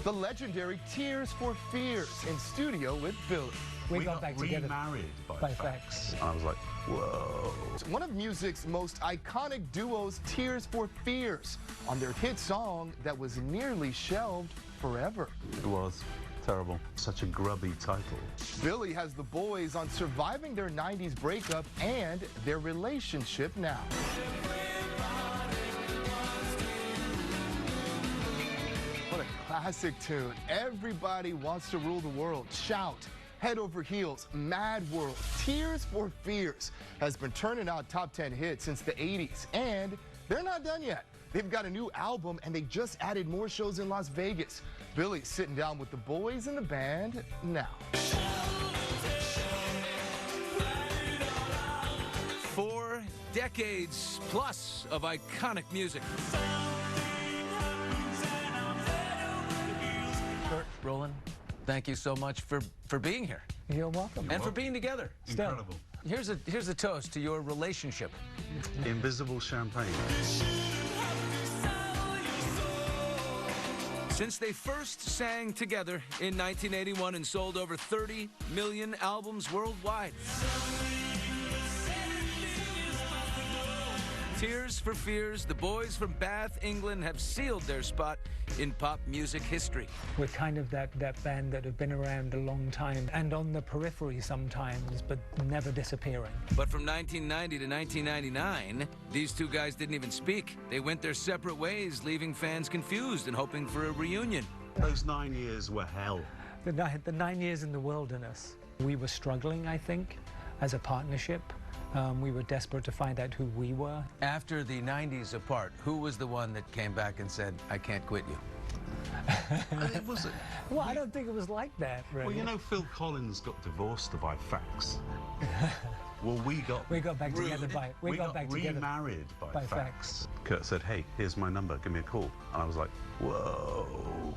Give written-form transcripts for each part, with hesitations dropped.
the legendary Tears for Fears in studio with Billy. We got back together remarried by fax. I was like, whoa. One of music's most iconic duos, Tears for Fears, on their hit song that was nearly shelved forever. It was terrible. Such a grubby title. Billy has the boys on surviving their 90s breakup and their relationship now. What a classic tune. Everybody wants to rule the world. Shout. Head over heels, Mad World, Tears for Fears has been turning out top 10 hits since the 80s, and they're not done yet. They've got a new album, and they just added more shows in Las Vegas. Billy's sitting down with the boys in the band now. 4 decades plus of iconic music. Kurt, Roland, thank you so much for being here. You're welcome. And for being together. Incredible. Here's a toast to your relationship. Invisible champagne. Since they first sang together in 1981 and sold over 30 million albums worldwide. Tears for Fears, the boys from Bath, England, have sealed their spot in pop music history. We're kind of that band that have been around a long time and on the periphery sometimes, but never disappearing. But from 1990 to 1999, these two guys didn't even speak. They went their separate ways, leaving fans confused and hoping for a reunion. Those 9 years were hell. The 9 years in the wilderness. We were struggling, I think, as a partnership. We were desperate to find out who we were. After the 90s apart, who was the one that came back and said, I can't quit you? It was. Well, I don't think it was like that, really. Well, you know, Phil Collins got divorced by fax. Well, we got back together by remarried by fax. Kurt said, "Hey, here's my number. Give me a call." And I was like, "Whoa."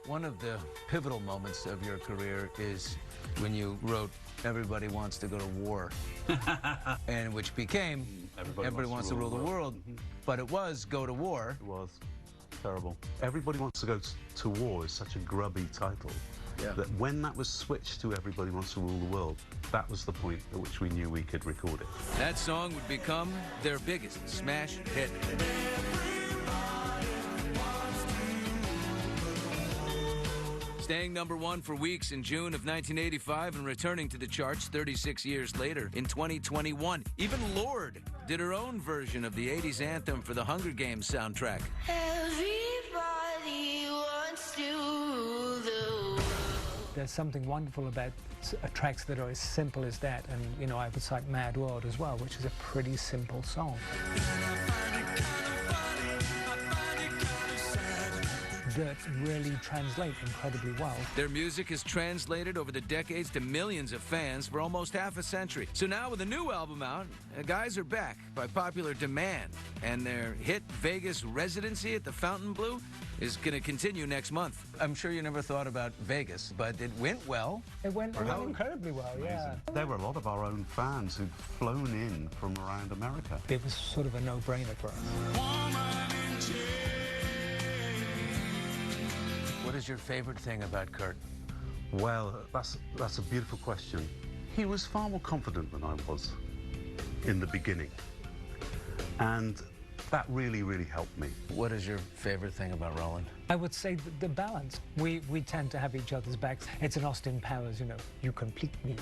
One of the pivotal moments of your career is when you wrote Everybody Wants to Go to War, and which became Everybody Wants to Rule the World. But it was Go to War. It was terrible. Everybody Wants to Go to War is such a grubby title that when that was switched to Everybody Wants to Rule the World, that was the point at which we knew we could record it. That song would become their biggest smash hit. Staying #1 for weeks in June of 1985 and returning to the charts 36 years later in 2021. Even Lorde did her own version of the 80s anthem for the Hunger Games soundtrack. Everybody wants to rule the world. There's something wonderful about tracks that are as simple as that, and, you know, I would cite Mad World as well, which is a pretty simple song. That really translate incredibly well. Their music has translated over the decades to millions of fans for almost half a century. So now with a new album out, the guys are back by popular demand, and their hit Vegas residency at the Fontainebleau is going to continue next month. I'm sure you never thought about Vegas, but it went well. It went incredibly well, yeah. There were a lot of our own fans who'd flown in from around America. It was sort of a no-brainer for us. What is your favorite thing about Kurt? Well, that's a beautiful question. He was far more confident than I was in the beginning, and that really, really helped me. What is your favorite thing about Roland? I would say the balance. We tend to have each other's backs. It's an Austin Powers, you know, you complete me.